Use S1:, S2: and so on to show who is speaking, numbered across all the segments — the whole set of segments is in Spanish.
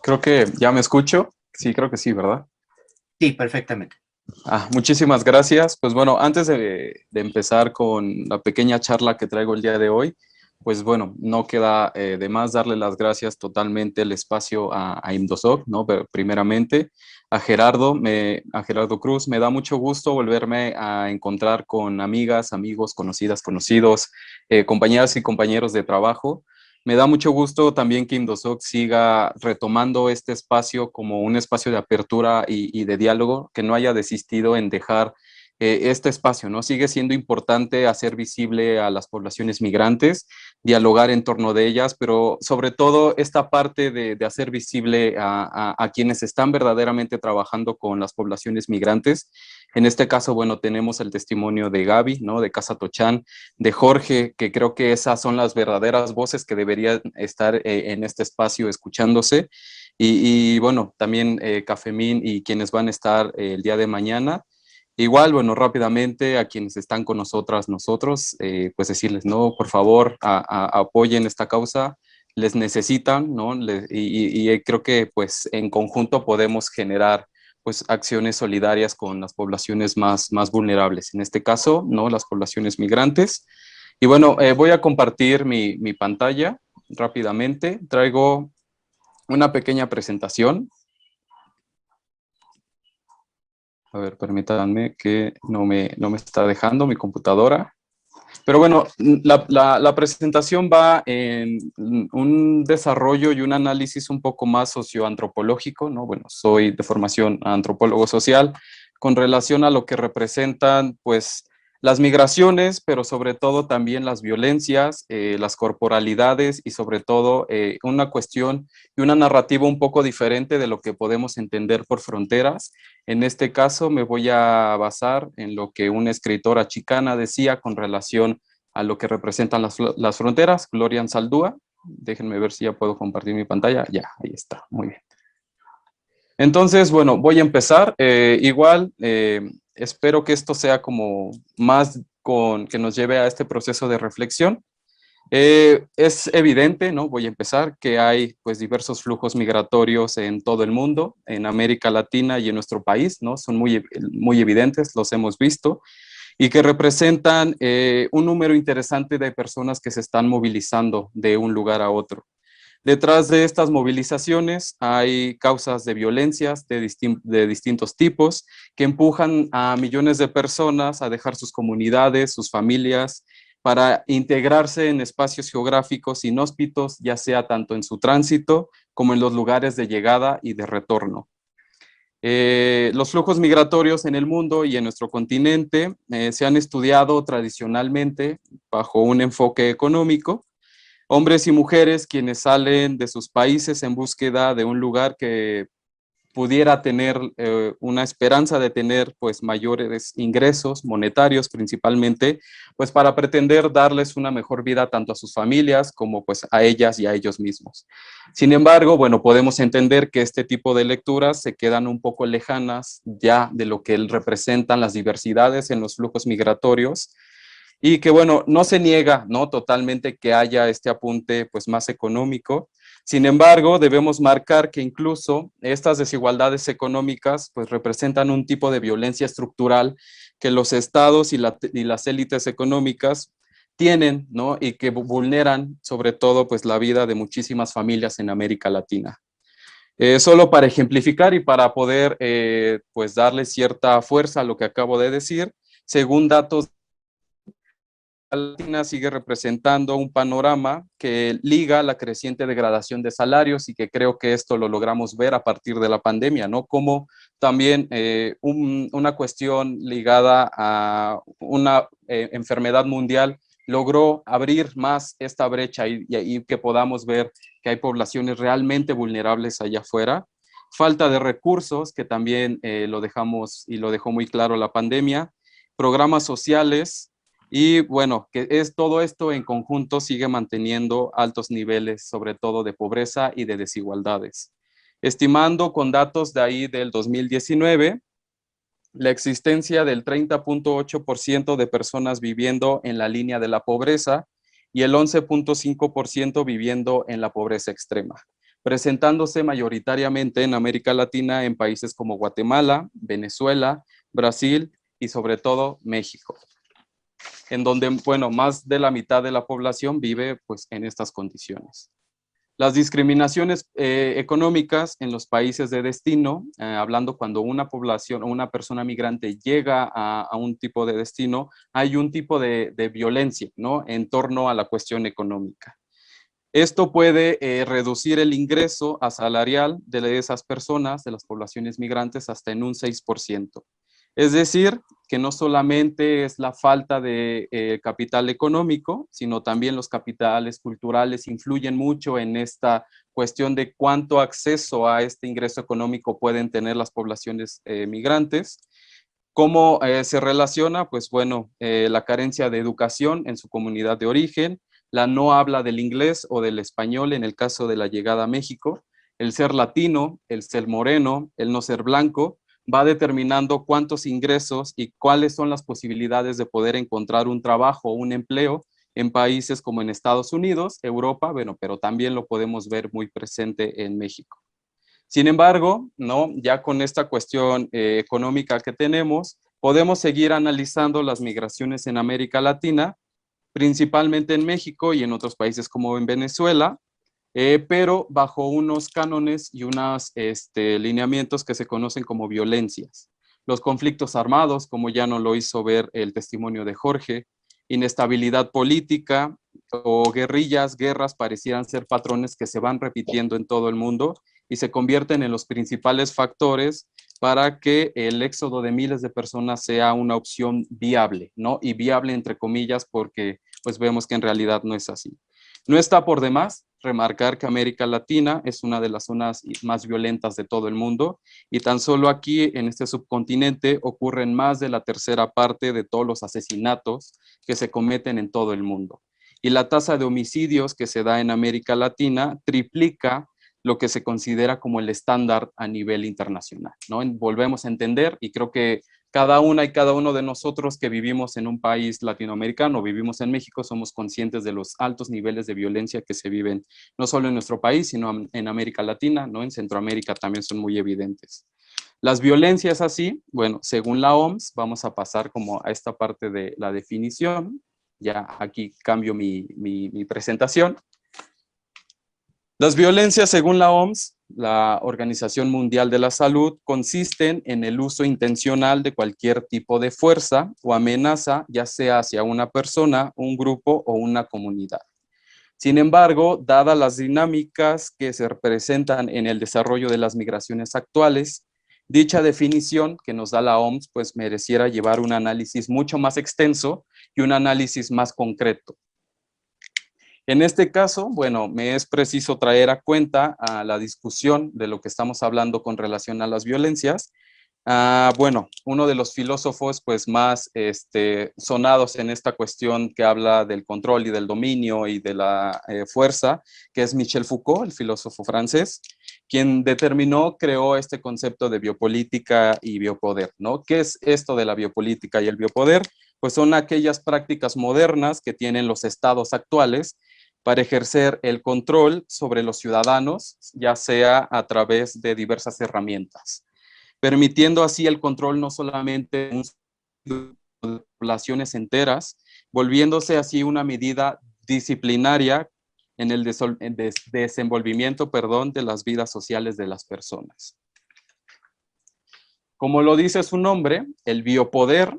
S1: Creo que ya me escucho. Sí, creo que sí, ¿verdad?
S2: Sí, perfectamente.
S1: Muchísimas gracias. Pues bueno, antes de empezar con la pequeña charla que traigo el día de hoy, pues bueno, no queda de más darle las gracias totalmente el espacio a Imdosoc, ¿no? Pero primeramente a Gerardo Cruz. Me da mucho gusto volverme a encontrar con amigas, amigos, conocidas, conocidos, compañeras y compañeros de trabajo. Me da mucho gusto también que Indosoc siga retomando este espacio como un espacio de apertura y de diálogo, que no haya desistido en dejar este espacio, ¿no? Sigue siendo importante hacer visible a las poblaciones migrantes, dialogar en torno de ellas, pero sobre todo esta parte de hacer visible a quienes están verdaderamente trabajando con las poblaciones migrantes. En este caso, bueno, tenemos el testimonio de Gaby, ¿no? De Casa Tochán, de Jorge, que creo que esas son las verdaderas voces que deberían estar en este espacio escuchándose. Bueno, también Cafemín y quienes van a estar el día de mañana. Igual, bueno, rápidamente a quienes están con nosotras, nosotros, pues decirles, no, por favor, apoyen esta causa, les necesitan, ¿no? Creo que pues en conjunto podemos generar pues acciones solidarias con las poblaciones más vulnerables, en este caso, ¿no? Las poblaciones migrantes. Y bueno, voy a compartir mi pantalla rápidamente. Traigo una pequeña presentación. A ver, permítanme que no me está dejando mi computadora. Pero bueno, la presentación va en un desarrollo y un análisis un poco más socioantropológico, ¿no? Bueno, soy de formación antropólogo social, con relación a lo que representan, pues, las migraciones, pero sobre todo también las violencias, las corporalidades y sobre todo una cuestión y una narrativa un poco diferente de lo que podemos entender por fronteras. En este caso me voy a basar en lo que una escritora chicana decía con relación a lo que representan las fronteras, Gloria Saldúa. Déjenme ver si ya puedo compartir mi pantalla. Ya, ahí está, muy bien. Entonces, bueno, voy a empezar. Espero que esto sea como más que nos lleve a este proceso de reflexión. Es evidente, ¿no? Voy a empezar, que hay pues diversos flujos migratorios en todo el mundo, en América Latina y en nuestro país, ¿no? Son muy evidentes, los hemos visto, y que representan un número interesante de personas que se están movilizando de un lugar a otro. Detrás de estas movilizaciones hay causas de violencias de distintos tipos que empujan a millones de personas a dejar sus comunidades, sus familias, para integrarse en espacios geográficos inhóspitos, ya sea tanto en su tránsito como en los lugares de llegada y de retorno. Los flujos migratorios en el mundo y en nuestro continente se han estudiado tradicionalmente bajo un enfoque económico. Hombres y mujeres quienes salen de sus países en búsqueda de un lugar que pudiera tener una esperanza de tener pues mayores ingresos monetarios principalmente, pues para pretender darles una mejor vida tanto a sus familias como pues a ellas y a ellos mismos. Sin embargo, bueno, podemos entender que este tipo de lecturas se quedan un poco lejanas ya de lo que representan las diversidades en los flujos migratorios, y que bueno, no se niega, ¿no? Totalmente que haya este apunte pues más económico. Sin embargo, debemos marcar que incluso estas desigualdades económicas pues representan un tipo de violencia estructural que los estados y las élites económicas tienen, ¿no? Y que vulneran sobre todo pues la vida de muchísimas familias en América Latina. Solo para ejemplificar y para poder pues darle cierta fuerza a lo que acabo de decir, según datos Latina sigue representando un panorama que liga la creciente degradación de salarios, y que creo que esto lo logramos ver a partir de la pandemia, ¿no? Como también una cuestión ligada a una enfermedad mundial logró abrir más esta brecha y que podamos ver que hay poblaciones realmente vulnerables allá afuera. Falta de recursos, que también lo dejamos y lo dejó muy claro la pandemia. Programas sociales. Y bueno, todo esto en conjunto sigue manteniendo altos niveles, sobre todo de pobreza y de desigualdades. Estimando con datos de ahí del 2019, la existencia del 30.8% de personas viviendo en la línea de la pobreza y el 11.5% viviendo en la pobreza extrema. presentándose mayoritariamente en América Latina en países como Guatemala, Venezuela, Brasil y sobre todo México, en donde, bueno, más de la mitad de la población vive pues en estas condiciones. Las discriminaciones económicas en los países de destino, hablando cuando una población o una persona migrante llega a un tipo de destino, hay un tipo de violencia, ¿no? En torno a la cuestión económica. Esto puede reducir el ingreso asalarial de esas personas, de las poblaciones migrantes, hasta en un 6%. Es decir, que no solamente es la falta de capital económico, sino también los capitales culturales influyen mucho en esta cuestión de cuánto acceso a este ingreso económico pueden tener las poblaciones migrantes. ¿Cómo se relaciona? Pues bueno, la carencia de educación en su comunidad de origen, la no habla del inglés o del español en el caso de la llegada a México, el ser latino, el ser moreno, el no ser blanco, va determinando cuántos ingresos y cuáles son las posibilidades de poder encontrar un trabajo o un empleo en países como en Estados Unidos, Europa, bueno, pero también lo podemos ver muy presente en México. Sin embargo, ¿no? Ya con esta cuestión económica que tenemos, podemos seguir analizando las migraciones en América Latina, principalmente en México y en otros países como en Venezuela, pero bajo unos cánones y unos lineamientos que se conocen como violencias. Los conflictos armados, como ya nos lo hizo ver el testimonio de Jorge, inestabilidad política o guerrillas, guerras parecieran ser patrones que se van repitiendo en todo el mundo y se convierten en los principales factores para que el éxodo de miles de personas sea una opción viable, ¿no? Y viable entre comillas porque pues vemos que en realidad no es así. No está por demás remarcar que América Latina es una de las zonas más violentas de todo el mundo y tan solo aquí en este subcontinente ocurren más de la tercera parte de todos los asesinatos que se cometen en todo el mundo. Y la tasa de homicidios que se da en América Latina triplica lo que se considera como el estándar a nivel internacional, ¿no? Volvemos a entender y creo que cada una y cada uno de nosotros que vivimos en un país latinoamericano, vivimos en México, somos conscientes de los altos niveles de violencia que se viven no solo en nuestro país, sino en América Latina, ¿no? En Centroamérica también son muy evidentes. Las violencias así, bueno, según la OMS, vamos a pasar como a esta parte de la definición. Ya aquí cambio mi presentación. Las violencias, según la OMS, la Organización Mundial de la Salud, consisten en el uso intencional de cualquier tipo de fuerza o amenaza, ya sea hacia una persona, un grupo o una comunidad. Sin embargo, dadas las dinámicas que se representan en el desarrollo de las migraciones actuales, dicha definición que nos da la OMS, pues mereciera llevar un análisis mucho más extenso y un análisis más concreto. En este caso, bueno, me es preciso traer a cuenta a la discusión de lo que estamos hablando con relación a las violencias. Bueno, uno de los filósofos pues más sonados en esta cuestión que habla del control y del dominio y de la fuerza, que es Michel Foucault, el filósofo francés, quien creó este concepto de biopolítica y biopoder, ¿no? ¿Qué es esto de la biopolítica y el biopoder? Pues son aquellas prácticas modernas que tienen los estados actuales para ejercer el control sobre los ciudadanos, ya sea a través de diversas herramientas, permitiendo así el control no solamente de poblaciones enteras, volviéndose así una medida disciplinaria en el desenvolvimiento, de las vidas sociales de las personas. Como lo dice su nombre, el biopoder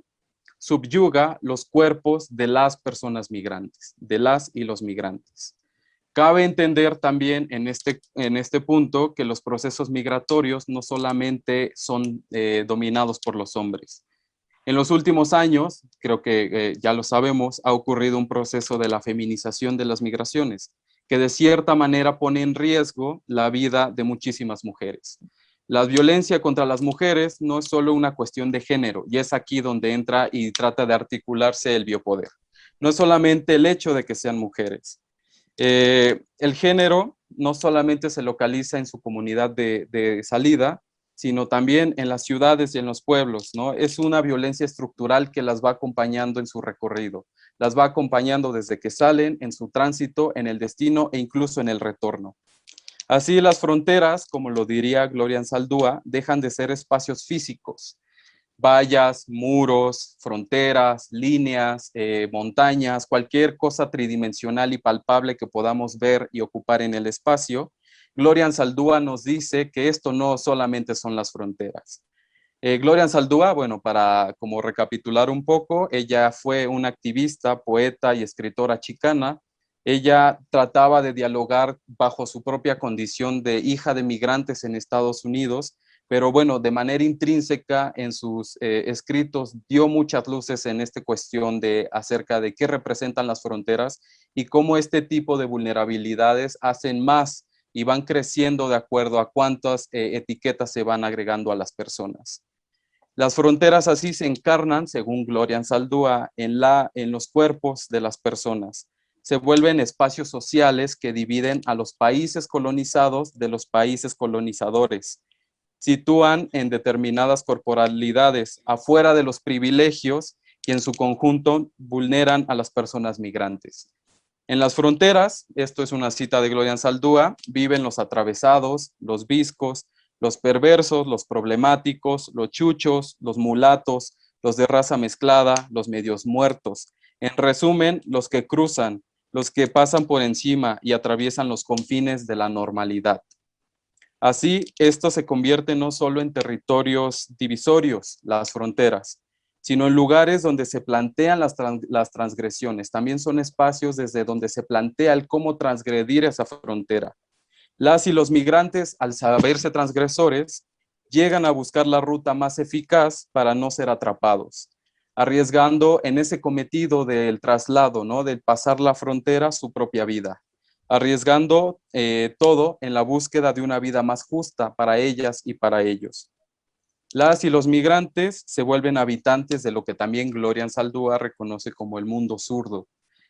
S1: subyuga los cuerpos de las personas migrantes, de las y los migrantes. Cabe entender también en este punto que los procesos migratorios no solamente son dominados por los hombres. En los últimos años, creo que ya lo sabemos, ha ocurrido un proceso de la feminización de las migraciones, que de cierta manera pone en riesgo la vida de muchísimas mujeres. La violencia contra las mujeres no es solo una cuestión de género, y es aquí donde entra y trata de articularse el biopoder. No es solamente el hecho de que sean mujeres. El género no solamente se localiza en su comunidad de salida, sino también en las ciudades y en los pueblos, ¿no? Es una violencia estructural que las va acompañando en su recorrido, las va acompañando desde que salen, en su tránsito, en el destino e incluso en el retorno. Así las fronteras, como lo diría Gloria Anzaldúa, dejan de ser espacios físicos. Vallas, muros, fronteras, líneas, montañas, cualquier cosa tridimensional y palpable que podamos ver y ocupar en el espacio. Gloria Anzaldúa nos dice que esto no solamente son las fronteras. Gloria Anzaldúa, bueno, para como recapitular un poco, ella fue una activista, poeta y escritora chicana. Ella trataba de dialogar bajo su propia condición de hija de migrantes en Estados Unidos, pero bueno, de manera intrínseca en sus escritos dio muchas luces en esta cuestión de acerca de qué representan las fronteras y cómo este tipo de vulnerabilidades hacen más y van creciendo de acuerdo a cuántas etiquetas se van agregando a las personas. Las fronteras así se encarnan, según Gloria Anzaldúa, en los cuerpos de las personas. Se vuelven espacios sociales que dividen a los países colonizados de los países colonizadores. Sitúan en determinadas corporalidades afuera de los privilegios y en su conjunto vulneran a las personas migrantes. En las fronteras, esto es una cita de Gloria Anzaldúa, viven los atravesados, los viscos, los perversos, los problemáticos, los chuchos, los mulatos, los de raza mezclada, los medios muertos. En resumen, los que cruzan, los que pasan por encima y atraviesan los confines de la normalidad. Así, esto se convierte no solo en territorios divisorios, las fronteras, sino en lugares donde se plantean las transgresiones. También son espacios desde donde se plantea el cómo transgredir esa frontera. Las y los migrantes, al saberse transgresores, llegan a buscar la ruta más eficaz para no ser atrapados, arriesgando en ese cometido del traslado, ¿no? Del pasar la frontera, su propia vida, arriesgando todo en la búsqueda de una vida más justa para ellas y para ellos. Las y los migrantes se vuelven habitantes de lo que también Gloria Anzaldúa reconoce como el mundo zurdo.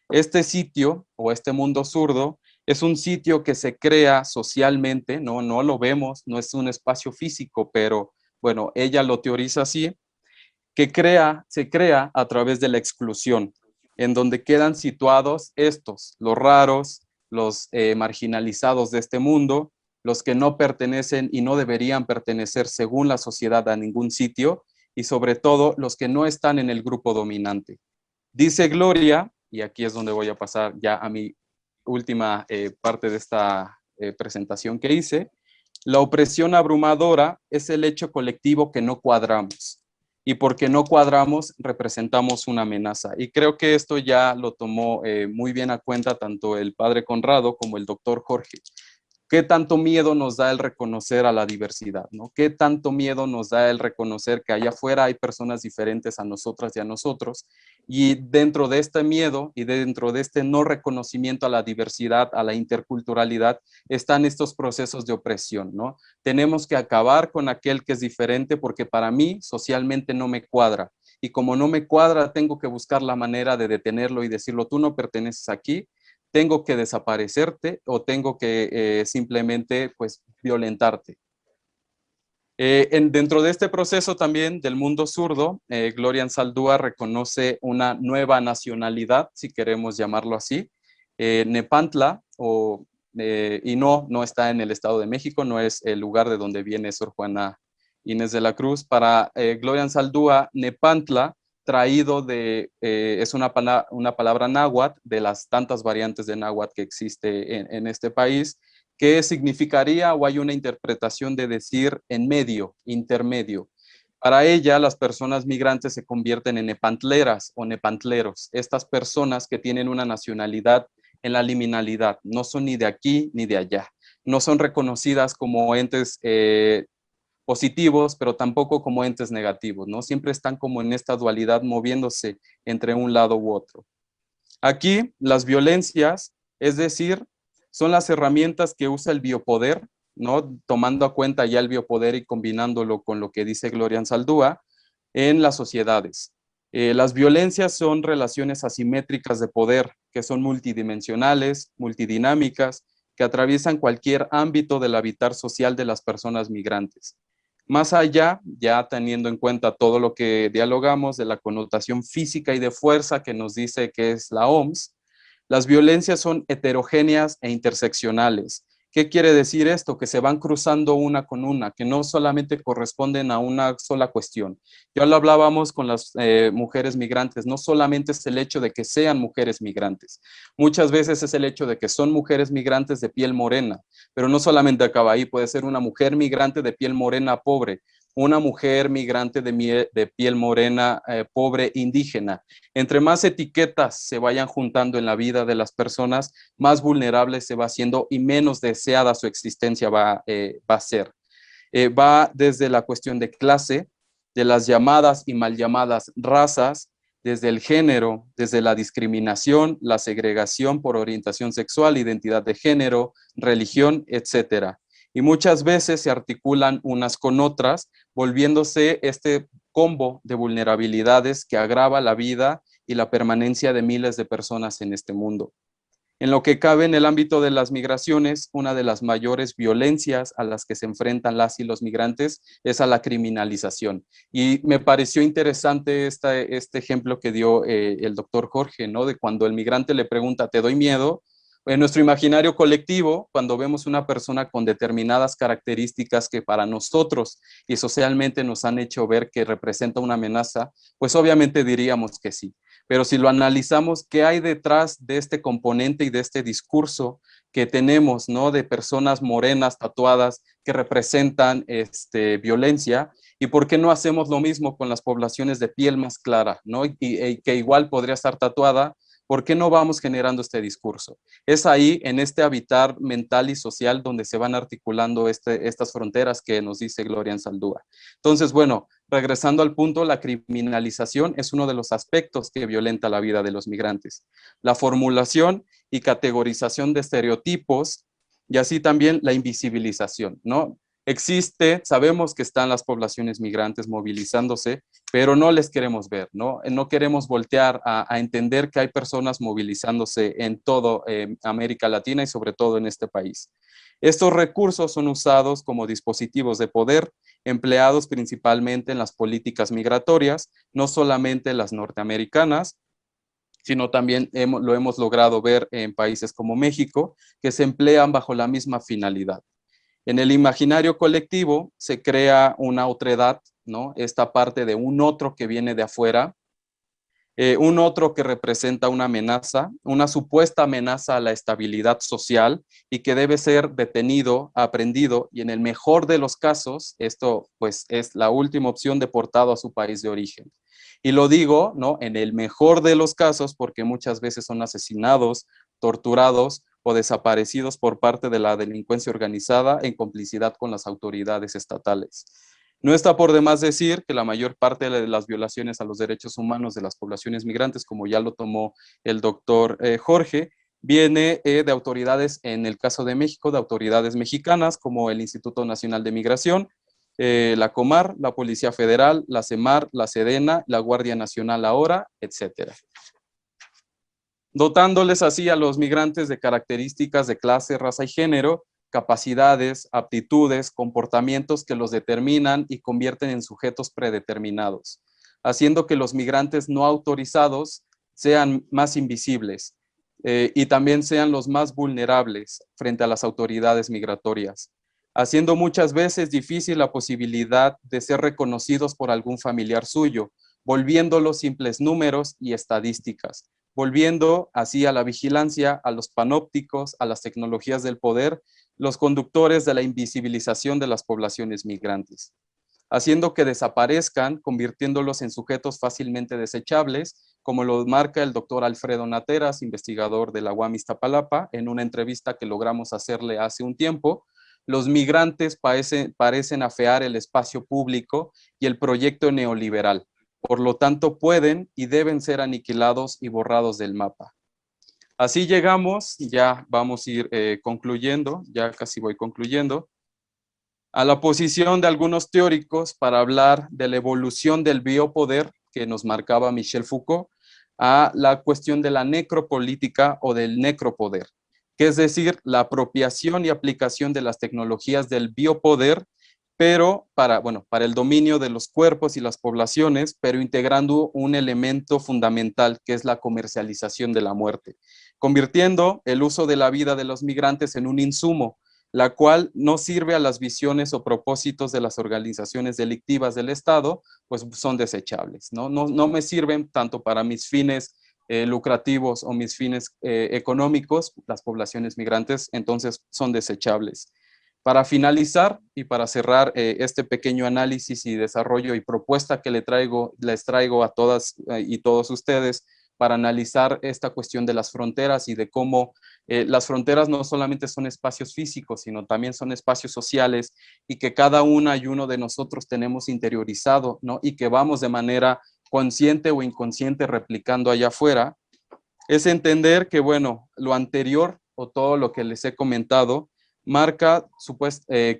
S1: Este sitio o este mundo zurdo es un sitio que se crea socialmente, no lo vemos, no es un espacio físico, pero bueno, ella lo teoriza así, que se crea a través de la exclusión, en donde quedan situados estos, los raros, los marginalizados de este mundo, los que no pertenecen y no deberían pertenecer según la sociedad a ningún sitio, y sobre todo los que no están en el grupo dominante. Dice Gloria, y aquí es donde voy a pasar ya a mi última parte de esta presentación que hice, la opresión abrumadora es el hecho colectivo que no cuadramos. Y porque no cuadramos, representamos una amenaza. Y creo que esto ya lo tomó muy bien a cuenta tanto el padre Conrado como el doctor Jorge. ¿Qué tanto miedo nos da el reconocer a la diversidad, ¿no? ¿Qué tanto miedo nos da el reconocer que allá afuera hay personas diferentes a nosotras y a nosotros? Y dentro de este miedo y dentro de este no reconocimiento a la diversidad, a la interculturalidad, están estos procesos de opresión, ¿no? Tenemos que acabar con aquel que es diferente porque para mí socialmente no me cuadra. Y como no me cuadra, tengo que buscar la manera de detenerlo y decirlo, tú no perteneces aquí, tengo que desaparecerte o tengo que simplemente pues violentarte. Dentro de este proceso también del mundo zurdo, Gloria Anzaldúa reconoce una nueva nacionalidad, si queremos llamarlo así, Nepantla, y no está en el Estado de México, no es el lugar de donde viene Sor Juana Inés de la Cruz. Para Gloria Anzaldúa, Nepantla es una palabra náhuatl, de las tantas variantes de náhuatl que existe en este país, que significaría, o hay una interpretación de decir en medio, intermedio. Para ella, las personas migrantes se convierten en nepantleras o nepantleros, estas personas que tienen una nacionalidad en la liminalidad, no son ni de aquí ni de allá, no son reconocidas como entes positivos, pero tampoco como entes negativos, ¿no? Siempre están como en esta dualidad moviéndose entre un lado u otro. Aquí, las violencias, es decir, son las herramientas que usa el biopoder, ¿no? Tomando a cuenta ya el biopoder y combinándolo con lo que dice Gloria Anzaldúa, en las sociedades. Las violencias son relaciones asimétricas de poder, que son multidimensionales, multidinámicas, que atraviesan cualquier ámbito del habitar social de las personas migrantes. Más allá, ya teniendo en cuenta todo lo que dialogamos de la connotación física y de fuerza que nos dice que es la OMS, las violencias son heterogéneas e interseccionales ¿Qué quiere decir esto? Que se van cruzando una con una, que no solamente corresponden a una sola cuestión. Ya lo hablábamos con las mujeres migrantes, no solamente es el hecho de que sean mujeres migrantes, muchas veces es el hecho de que son mujeres migrantes de piel morena, pero no solamente acaba ahí, puede ser una mujer migrante de piel morena pobre, una mujer migrante de piel morena pobre indígena. Entre más etiquetas se vayan juntando en la vida de las personas, más vulnerable se va haciendo y menos deseada su existencia va a ser. Va desde la cuestión de clase, de las llamadas y mal llamadas razas, desde el género, desde la discriminación, la segregación por orientación sexual, identidad de género, religión, etcétera. Y muchas veces se articulan unas con otras, volviéndose este combo de vulnerabilidades que agrava la vida y la permanencia de miles de personas en este mundo. En lo que cabe en el ámbito de las migraciones, una de las mayores violencias a las que se enfrentan las y los migrantes es a la criminalización. Y me pareció interesante este ejemplo que dio el doctor Jorge, ¿no? De cuando el migrante le pregunta, ¿te doy miedo? En nuestro imaginario colectivo, cuando vemos una persona con determinadas características que para nosotros y socialmente nos han hecho ver que representa una amenaza, pues obviamente diríamos que sí. Pero si lo analizamos, ¿qué hay detrás de este componente y de este discurso que tenemos, ¿no? De personas morenas tatuadas que representan violencia? ¿Y por qué no hacemos lo mismo con las poblaciones de piel más clara, ¿no? Y que igual podría estar tatuada. ¿Por qué no vamos generando este discurso? Es ahí, en este habitar mental y social, donde se van articulando estas fronteras que nos dice Gloria Anzaldúa. Entonces, bueno, regresando al punto, la criminalización es uno de los aspectos que violenta la vida de los migrantes. La formulación y categorización de estereotipos y así también la invisibilización, ¿no? Existe, sabemos que están las poblaciones migrantes movilizándose, pero no les queremos ver, ¿no? No queremos voltear a entender que hay personas movilizándose en todo América Latina y sobre todo en este país. Estos recursos son usados como dispositivos de poder, empleados principalmente en las políticas migratorias, no solamente las norteamericanas, sino también lo hemos logrado ver en países como México, que se emplean bajo la misma finalidad. En el imaginario colectivo se crea una otredad, ¿no? Esta parte de un otro que viene de afuera, un otro que representa una amenaza, una supuesta amenaza a la estabilidad social y que debe ser detenido, aprendido y en el mejor de los casos, esto pues es la última opción, deportado a su país de origen. Y lo digo, ¿no? En el mejor de los casos porque muchas veces son asesinados, torturados o desaparecidos por parte de la delincuencia organizada en complicidad con las autoridades estatales. No está por demás decir que la mayor parte de las violaciones a los derechos humanos de las poblaciones migrantes, como ya lo tomó el doctor Jorge, viene de autoridades, en el caso de México, de autoridades mexicanas como el Instituto Nacional de Migración, la Comar, la Policía Federal, la CEMAR, la SEDENA, la Guardia Nacional ahora, etcétera. Dotándoles así a los migrantes de características de clase, raza y género, capacidades, aptitudes, comportamientos que los determinan y convierten en sujetos predeterminados, haciendo que los migrantes no autorizados sean más invisibles y también sean los más vulnerables frente a las autoridades migratorias, haciendo muchas veces difícil la posibilidad de ser reconocidos por algún familiar suyo, volviéndolos simples números y estadísticas, volviendo así a la vigilancia, a los panópticos, a las tecnologías del poder, los conductores de la invisibilización de las poblaciones migrantes, haciendo que desaparezcan, convirtiéndolos en sujetos fácilmente desechables, como lo marca el doctor Alfredo Nateras, investigador de la UAM Iztapalapa, en una entrevista que logramos hacerle hace un tiempo. Los migrantes parecen afear el espacio público y el proyecto neoliberal. Por lo tanto, pueden y deben ser aniquilados y borrados del mapa. Así llegamos, ya vamos a ir concluyendo, ya casi voy concluyendo, a la posición de algunos teóricos para hablar de la evolución del biopoder que nos marcaba Michel Foucault, a la cuestión de la necropolítica o del necropoder, que es decir, la apropiación y aplicación de las tecnologías del biopoder pero para el dominio de los cuerpos y las poblaciones, pero integrando un elemento fundamental que es la comercialización de la muerte, convirtiendo el uso de la vida de los migrantes en un insumo la cual no sirve a las visiones o propósitos de las organizaciones delictivas del Estado, pues son desechables, ¿no? No me sirven tanto para mis fines lucrativos o mis fines económicos, las poblaciones migrantes, entonces son desechables. Para finalizar y para cerrar este pequeño análisis y desarrollo y propuesta que les traigo a todas y todos ustedes para analizar esta cuestión de las fronteras y de cómo las fronteras no solamente son espacios físicos, sino también son espacios sociales y que cada una y uno de nosotros tenemos interiorizado, ¿no? Y que vamos de manera consciente o inconsciente replicando allá afuera, es entender que, bueno, lo anterior o todo lo que les he comentado marca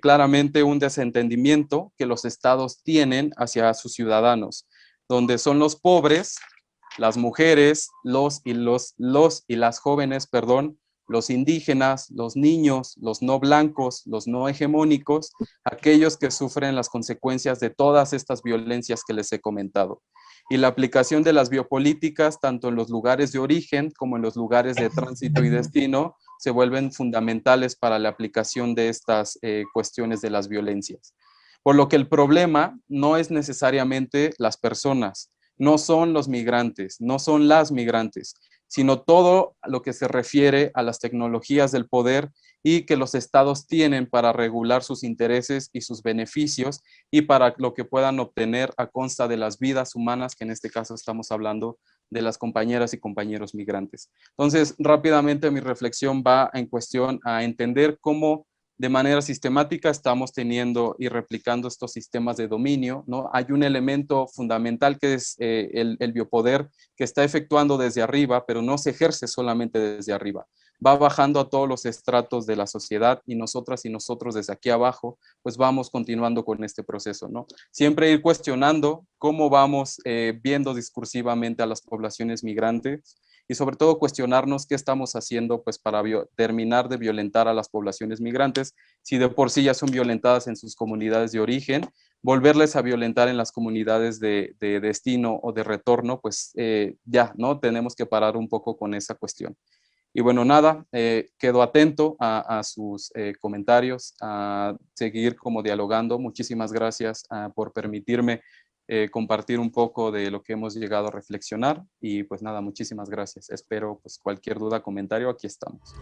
S1: claramente un desentendimiento que los estados tienen hacia sus ciudadanos, donde son los pobres, las mujeres, los y las jóvenes, perdón, los indígenas, los niños, los no blancos, los no hegemónicos, aquellos que sufren las consecuencias de todas estas violencias que les he comentado. Y la aplicación de las biopolíticas, tanto en los lugares de origen como en los lugares de tránsito y destino, se vuelven fundamentales para la aplicación de estas cuestiones de las violencias. Por lo que el problema no es necesariamente las personas, no son los migrantes, no son las migrantes, sino todo lo que se refiere a las tecnologías del poder y que los estados tienen para regular sus intereses y sus beneficios y para lo que puedan obtener a consta de las vidas humanas, que en este caso estamos hablando de las compañeras y compañeros migrantes. Entonces, rápidamente mi reflexión va en cuestión a entender cómo de manera sistemática estamos teniendo y replicando estos sistemas de dominio, ¿no? Hay un elemento fundamental que es el biopoder que está efectuando desde arriba, pero no se ejerce solamente desde arriba. Va bajando a todos los estratos de la sociedad y nosotras y nosotros desde aquí abajo, pues vamos continuando con este proceso, ¿no? Siempre ir cuestionando cómo vamos viendo discursivamente a las poblaciones migrantes y sobre todo cuestionarnos qué estamos haciendo pues para terminar de violentar a las poblaciones migrantes, si de por sí ya son violentadas en sus comunidades de origen, volverles a violentar en las comunidades de destino o de retorno, pues ya, ¿no? Tenemos que parar un poco con esa cuestión. Y bueno, nada, quedo atento a sus comentarios, a seguir como dialogando. Muchísimas gracias por permitirme compartir un poco de lo que hemos llegado a reflexionar y pues nada, muchísimas gracias. Espero pues cualquier duda, comentario, aquí estamos.